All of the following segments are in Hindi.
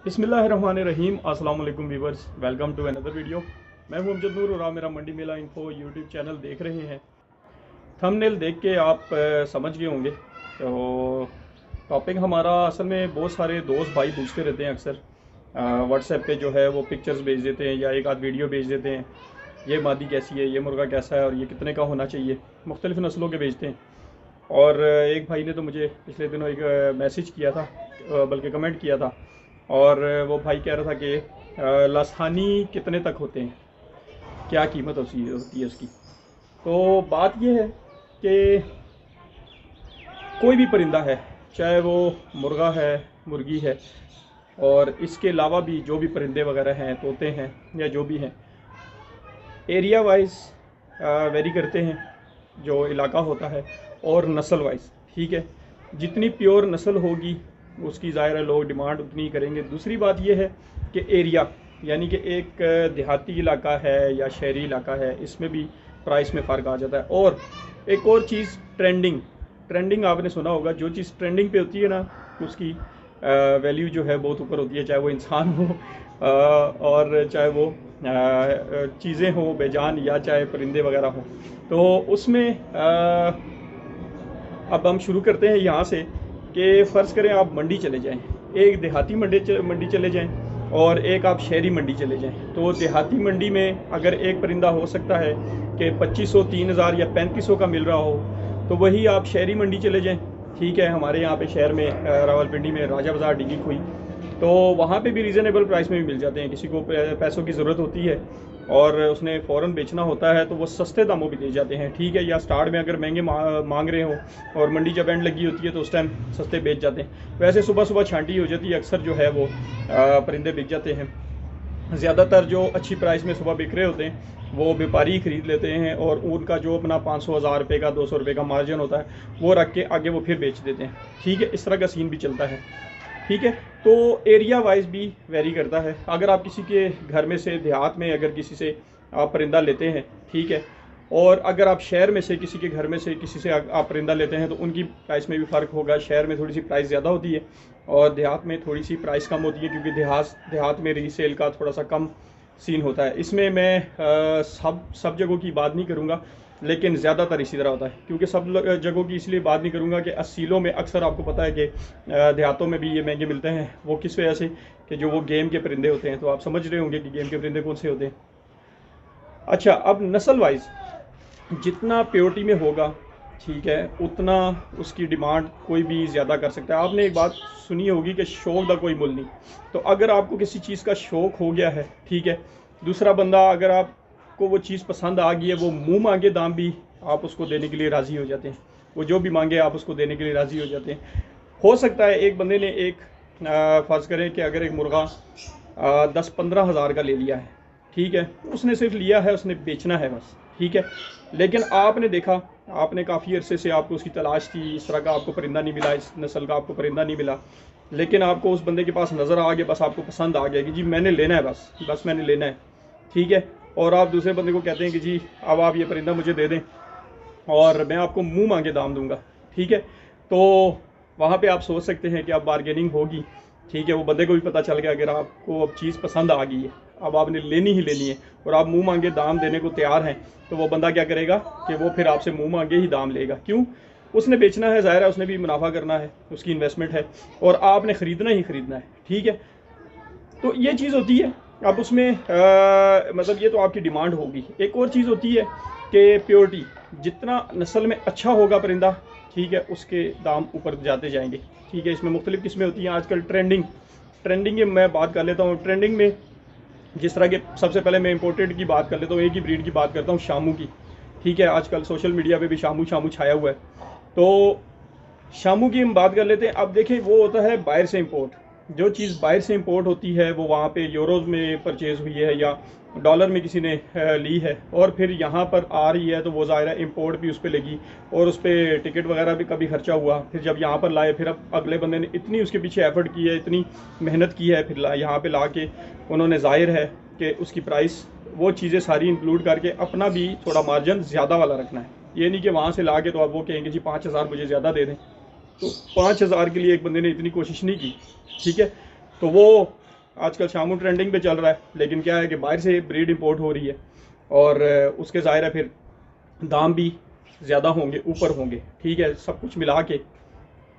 बिस्मिल्लाहिर्रहमानिर्रहीम। अस्सलाम वालेकुम viewers, welcome to another video. मैं हूं अमजद नूर और आप मेरा Mandi Mela info YouTube channel देख रहे हैं। थंबनेल देख के आप समझ गए होंगे। तो टॉपिक हमारा असल में बहुत सारे दोस्त भाई पूछते रहते हैं अक्सर व्हाट्सएप पे जो है वो पिक्चर्स भेज देते हैं या एक आध वीडियो भेज देते हैं। ये मादी कैसी है, ये मुर्गा कैसा है और ये कितने का होना चाहिए, मुख्तलिफ़ नस्लों के भेजते हैं। और एक भाई ने तो मुझे पिछले दिनों एक मैसेज किया था, बल्कि कमेंट किया था। और वो भाई कह रहा था कि लासानी कितने तक होते हैं, क्या कीमत होती है उसकी। तो बात यह है कि कोई भी परिंदा है, चाहे वो मुर्गा है, मुर्गी है, और इसके अलावा भी जो भी परिंदे वगैरह हैं, तोते हैं या जो भी हैं, एरिया वाइज वेरी करते हैं जो इलाका होता है, और नस्ल वाइज। ठीक है, जितनी प्योर नस्ल होगी उसकी ज़ाहिर है लोग डिमांड उतनी करेंगे। दूसरी बात यह है कि एरिया, यानी कि एक देहाती इलाका है या शहरी इलाका है, इसमें भी प्राइस में फ़र्क आ जाता है। और एक और चीज़, ट्रेंडिंग आपने सुना होगा, जो चीज़ ट्रेंडिंग पे होती है ना, उसकी वैल्यू जो है बहुत ऊपर होती है, चाहे वो इंसान हो और चाहे वो चीज़ें हो बेजान, या चाहे परिंदे वगैरह हो। तो उसमें अब हम शुरू करते हैं यहाँ से कि फ़र्ज़ करें आप मंडी चले जाएं, एक देहाती मंडी चले जाएं और एक आप शहरी मंडी चले जाएं। तो देहाती मंडी में अगर एक परिंदा हो सकता है कि 2500, 3000 या 3500 का मिल रहा हो, तो वही आप शहरी मंडी चले जाएं। ठीक है, हमारे यहाँ पे शहर में रावलपिंडी में राजा बाज़ार, डिगी खुई, तो वहाँ पे भी रीज़नेबल प्राइस में भी मिल जाते हैं। किसी को पैसों की ज़रूरत होती है और उसने फ़ौरन बेचना होता है तो वो सस्ते दामों पे दे जाते हैं। ठीक है, या स्टार्ट में अगर महंगे मांग रहे हो और मंडी जब एंड लगी होती है तो उस टाइम सस्ते बेच जाते हैं। वैसे सुबह सुबह छांटी हो जाती है, अक्सर जो है वो परिंदे बिक जाते हैं। ज़्यादातर जो अच्छी प्राइस में सुबह बिक रहे होते हैं वो व्यापारी ख़रीद लेते हैं और उनका जो अपना 500, 1000 रुपये का, 200 रुपये का मार्जिन होता है वो रख के आगे वो फिर बेच देते हैं। ठीक है, इस तरह का सीन भी चलता है। ठीक है, तो एरिया वाइज भी वेरी करता है। अगर आप किसी के घर में से, देहात में अगर किसी से आप परिंदा लेते हैं, ठीक है, और अगर आप शहर में से किसी के घर में से किसी से आप परिंदा लेते हैं तो उनकी प्राइस में भी फ़र्क होगा। शहर में थोड़ी सी प्राइस ज़्यादा होती है और देहात में थोड़ी सी प्राइस कम होती है, क्योंकि देहात में रीसेल का थोड़ा सा कम सीन होता है। इसमें मैं सब जगहों की बात नहीं करूँगा, लेकिन ज़्यादातर इसी तरह होता है। क्योंकि सब जगहों की इसलिए बात नहीं करूँगा कि असीलों में अक्सर आपको पता है कि देहातों में भी ये महंगे मिलते हैं। वो किस वजह से, कि जो वो गेम के परिंदे होते हैं। तो आप समझ रहे होंगे कि गेम के परिंदे कौन से होते हैं। अच्छा, अब नस्ल वाइज जितना प्योरिटी में होगा, ठीक है, उतना उसकी डिमांड कोई भी ज़्यादा कर सकता है। आपने एक बात सुनी होगी कि शौक़ का कोई मुल नहीं। तो अगर आपको किसी चीज़ का शौक़ हो गया है, ठीक है, दूसरा बंदा अगर आपको वो चीज़ पसंद आ गई है, वो मुँह मांगे दाम भी आप उसको देने के लिए राज़ी हो जाते हैं। वो जो भी मांगे आप उसको देने के लिए राज़ी हो जाते हैं। हो सकता है एक बंदे ने एक फ़र्ज़ करें कि अगर एक मुर्गा 10-15 हज़ार का ले लिया है, ठीक है, उसने सिर्फ लिया है, उसने बेचना है बस। ठीक है, लेकिन आपने देखा, आपने काफ़ी अरसे से आपको उसकी तलाश थी, इस तरह का आपको परिंदा नहीं मिला, इस नस्ल का आपको परिंदा नहीं मिला, लेकिन आपको उस बंदे के पास नज़र आ गया, बस आपको पसंद आ गया कि जी मैंने लेना है, बस मैंने लेना है। ठीक है, और आप दूसरे बंदे को कहते हैं कि जी अब आप ये परिंदा मुझे दे दें और मैं आपको मुँह मांगे दाम दूंगा। ठीक है, तो वहाँ पे आप सोच सकते हैं कि अब बारगेनिंग होगी। ठीक है, वो बंदे को भी पता चल गया अगर आपको अब चीज़ पसंद आ गई है, अब आपने लेनी ही लेनी है और आप मुंह मांगे दाम देने को तैयार हैं, तो वो बंदा क्या करेगा कि वो फिर आपसे मुंह मांगे ही दाम लेगा। क्यों? उसने बेचना है, ज़ाहिर है उसने भी मुनाफा करना है, उसकी इन्वेस्टमेंट है और आपने ख़रीदना ही ख़रीदना है। ठीक है, तो ये चीज़ होती है। अब उसमें मतलब ये तो आपकी डिमांड होगी। एक और चीज़ होती है कि प्योरिटी, जितना नस्ल में अच्छा होगा परिंदा, ठीक है, उसके दाम ऊपर जाते जाएंगे। ठीक है, इसमें मुख्तलिफ़ किस्में होती हैं। आजकल ट्रेंडिंग में मैं बात कर लेता हूँ। ट्रेंडिंग में जिस तरह के, सबसे पहले मैं इंपोर्टेड की बात कर लेता हूँ, एक ही ब्रीड की बात करता हूँ, शामू की। ठीक है, आजकल सोशल मीडिया पे भी शामू छाया हुआ है। तो शामू की हम बात कर लेते हैं। अब देखें, वो होता है बाहर से इंपोर्ट। जो चीज़ बाहर से इंपोर्ट होती है वो वहाँ पे यूरोज़ में परचेज़ हुई है या डॉलर में किसी ने ली है और फिर यहाँ पर आ रही है, तो वो ज़ाहिर है इंपोर्ट भी उस पर लगी और उस पर टिकट वगैरह भी कभी खर्चा हुआ। फिर जब यहाँ पर लाए, फिर अब अगले बंदे ने इतनी उसके पीछे एफर्ट की है, इतनी मेहनत की है, फिर यहाँ पर ला के उन्होंने ज़ाहिर है कि उसकी प्राइस, वो चीज़ें सारी इंक्लूड करके अपना भी थोड़ा मार्जिन ज़्यादा वाला रखना है। ये नहीं कि वहाँ से ला के तो आप वो कहेंगे जी 5000 मुझे ज़्यादा दे दें। तो 5000 के लिए एक बंदे ने इतनी कोशिश नहीं की। ठीक है, तो वो आजकल शामू ट्रेंडिंग पे चल रहा है, लेकिन क्या है कि बाहर से ब्रीड इंपोर्ट हो रही है और उसके ज़ाहिर है फिर दाम भी ज़्यादा होंगे, ऊपर होंगे, ठीक है, सब कुछ मिला के,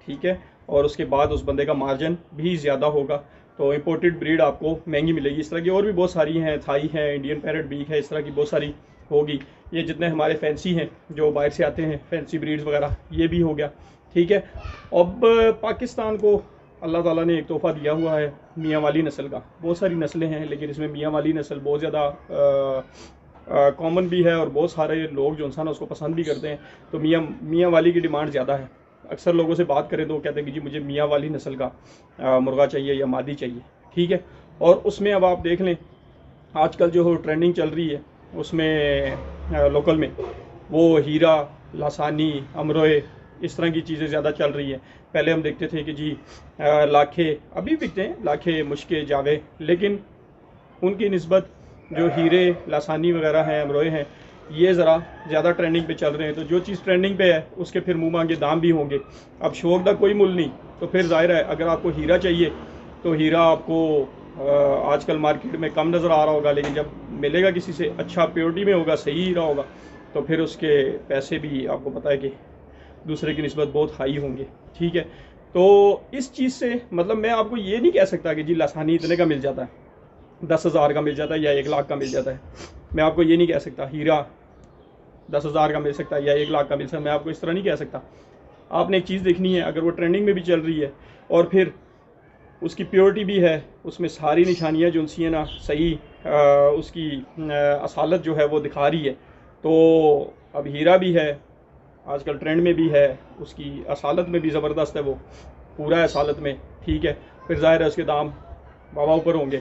ठीक है, और उसके बाद उस बंदे का मार्जिन भी ज़्यादा होगा। तो इंपोर्टेड ब्रीड आपको महंगी मिलेगी। इस तरह की और भी बहुत सारी हैं, थाई है, इंडियन पैरेट बीक है, इस तरह की बहुत सारी होगी। ये जितने हमारे फैंसी हैं जो बाहर से आते हैं, फैंसी ब्रीड्स वगैरह, ये भी हो गया, ठीक है। अब पाकिस्तान को अल्लाह ताला ने एक तोहफ़ा दिया हुआ है मियाँ वाली नस्ल का। बहुत सारी नस्लें हैं, लेकिन इसमें मियाँ वाली नस्ल बहुत ज़्यादा कॉमन भी है और बहुत सारे लोग जो इंसान उसको पसंद भी करते हैं। तो मियाँ वाली की डिमांड ज़्यादा है। अक्सर लोगों से बात करें तो वो कहते हैं कि जी मुझे मियाँ वाली नस्ल का मुर्गा चाहिए या मादी चाहिए, ठीक है। और उसमें अब आप देख लें, आजकल जो ट्रेंडिंग चल रही है उसमें लोकल में वो हीरा, लासानी, अमरोए, इस तरह की चीज़ें ज़्यादा चल रही हैं। पहले हम देखते थे कि जी लाखे, अभी बिकते हैं लाखे, मुश्के, जावे, लेकिन उनकी निस्बत जो हीरे, लासानी वगैरह हैं, अमरोए हैं, ये ज़रा ज़्यादा ट्रेंडिंग पे चल रहे हैं। तो जो चीज़ ट्रेंडिंग पे है उसके फिर मुँह मांगे दाम भी होंगे। अब शौक का कोई मुल नहीं, तो फिर ज़ाहिर है अगर आपको हीरा चाहिए तो हीरा आपको आजकल मार्केट में कम नज़र आ रहा होगा, लेकिन जब मिलेगा किसी से अच्छा, प्योरिटी में होगा, सही हीरा होगा, तो फिर उसके पैसे भी आपको पता है कि दूसरे की निस्बत बहुत हाई होंगे, ठीक है। तो इस चीज़ से मतलब मैं आपको ये नहीं कह सकता कि जी लासानी इतने का मिल जाता है, 10,000 का मिल जाता है या 1 लाख का मिल जाता है। मैं आपको ये नहीं कह सकता हीरा 10,000 का मिल सकता है या 1 लाख का मिल सकता है। मैं आपको इस तरह नहीं कह सकता। आपने एक चीज़ देखनी है, अगर वो ट्रेंडिंग में भी चल रही है और फिर उसकी प्योरिटी भी है, उसमें सारी निशानियाँ जो सी है ना सही, उसकी असालत जो है वो दिखा रही है, तो अब हीरा भी है, आजकल ट्रेंड में भी है, उसकी असालत में भी ज़बरदस्त है, वो पूरा असालत में, ठीक है। फिर ज़ाहिर है उसके दाम बाबा ऊपर होंगे,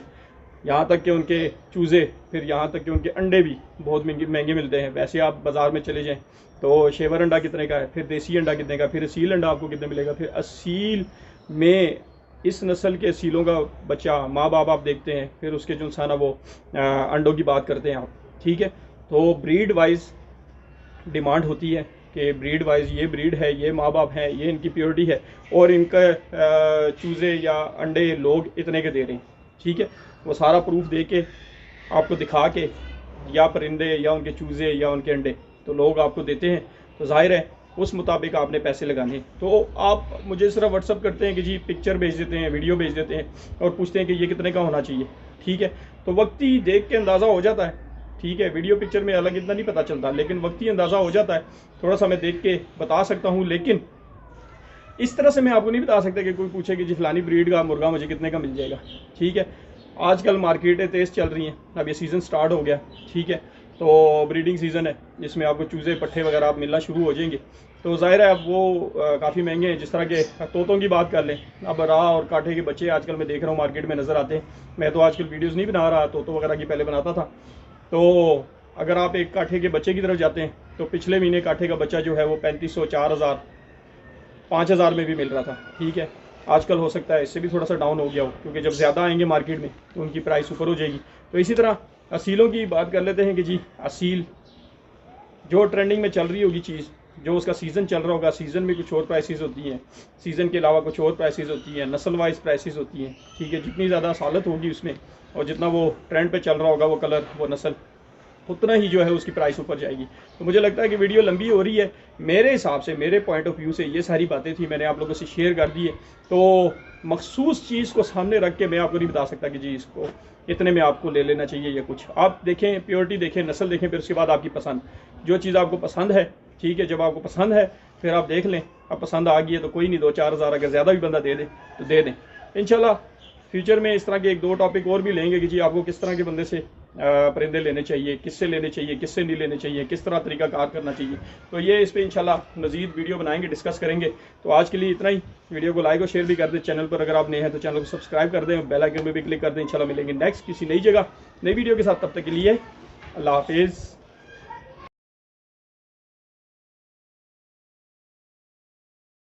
यहाँ तक कि उनके चूज़े, फिर यहाँ तक कि उनके अंडे भी बहुत महंगे मिलते हैं। वैसे आप बाज़ार में चले जाएँ तो शेवर अंडा कितने का है, फिर देसी अंडा कितने का, फिर असील अंडा आपको कितने मिलेगा, फिर असील में इस नस्ल के असीलों का बच्चा माँ बाप आप देखते हैं, फिर उसके जो इंसान वो अंडों की बात करते हैं आप, ठीक है। तो ब्रीड वाइज डिमांड होती है कि ब्रीड वाइज ये ब्रीड है, ये माँ बाप हैं, ये इनकी प्योरिटी है और इनका चूज़े या अंडे लोग इतने के दे रहे हैं, ठीक है। वो सारा प्रूफ दे के आपको दिखा के, या परिंदे या उनके चूज़े या उनके अंडे तो लोग आपको देते हैं, तो जाहिर है उस मुताबिक आपने पैसे लगाने। तो आप मुझे सिर्फ व्हाट्सअप करते हैं कि जी पिक्चर भेज देते हैं, वीडियो भेज देते हैं और पूछते हैं कि ये कितने का होना चाहिए, ठीक है। तो वक्ती देख के अंदाज़ा हो जाता है, ठीक है। वीडियो पिक्चर में अलग इतना नहीं पता चलता, लेकिन वक्ती अंदाज़ा हो जाता है। थोड़ा सा मैं देख के बता सकता हूँ, लेकिन इस तरह से मैं आपको नहीं बता सकता कि कोई पूछे कि जी फलानी ब्रीड का मुर्गा मुझे कितने का मिल जाएगा, ठीक है। आजकल मार्केटें तेज़ चल रही हैं, अब ये सीज़न स्टार्ट हो गया, ठीक है। तो ब्रीडिंग सीज़न है, जिसमें आपको चूज़े, पट्ठे वगैरह आप मिलना शुरू हो जाएंगे। तो ज़ाहिर है अब वो काफ़ी महंगे हैं। जिस तरह के तोतों की बात कर लें, अब राह और काठे के बच्चे आजकल मैं देख रहा हूँ मार्केट में नज़र आते हैं। मैं तो आजकल वीडियोज़ नहीं बना रहा, तोतों वगैरह की पहले बनाता था। तो अगर आप एक काठे के बच्चे की तरफ जाते हैं तो पिछले महीने काठे का बच्चा जो है वो 3500, 4000, 5000 में भी मिल रहा था, ठीक है। आजकल हो सकता है इससे भी थोड़ा सा डाउन हो गया हो, क्योंकि जब ज़्यादा आएंगे मार्केट में तो उनकी प्राइस ऊपर हो जाएगी। तो इसी तरह असीलों की बात कर लेते हैं कि जी असील जो ट्रेंडिंग में चल रही होगी चीज़, जो उसका सीज़न चल रहा होगा, सीज़न में कुछ और प्राइसेस होती हैं, सीज़न के अलावा कुछ और प्राइसेस होती हैं, नस्ल वाइज प्राइसेस होती हैं, ठीक है। जितनी ज़्यादा असालत होगी उसमें और जितना वो ट्रेंड पे चल रहा होगा वो कलर, वो नस्ल, उतना ही जो है उसकी प्राइस ऊपर जाएगी। तो मुझे लगता है कि वीडियो लंबी हो रही है। मेरे हिसाब से, मेरे पॉइंट ऑफ व्यू से ये सारी बातें थी, मैंने आप लोगों से शेयर कर दी है। तो मखसूस चीज़ को सामने रख के मैं आपको नहीं बता सकता कि जी इसको इतने में आपको ले लेना चाहिए या कुछ। आप देखें, प्योरिटी देखें, नस्ल देखें, फिर उसके बाद आपकी पसंद, जो चीज़ आपको पसंद है, ठीक है। जब आपको पसंद है फिर आप देख लें, अब पसंद आ गई है तो कोई नहीं, 2-4 हज़ार अगर ज़्यादा भी बंदा दे दे तो दे दें। इंशाल्लाह फ्यूचर में इस तरह के 1-2 टॉपिक और भी लेंगे कि जी आपको किस तरह के बंदे से परिंदे लेने चाहिए, किससे लेने चाहिए, किससे नहीं लेने चाहिए, किस तरह तरीका कार करना चाहिए। तो ये इस पर इंशाल्लाह मज़ीद वीडियो बनाएंगे, डिस्कस करेंगे। तो आज के लिए इतना ही। वीडियो को लाइक और शेयर भी कर दें। चैनल पर अगर आप नए हैं तो चैनल को सब्सक्राइब कर दें, बेल आइकन पर भी क्लिक कर दें। इंशाल्लाह मिलेंगे नेक्स्ट किसी नई जगह, नई वीडियो के साथ। तब तक के लिए अल्लाह हाफिज़।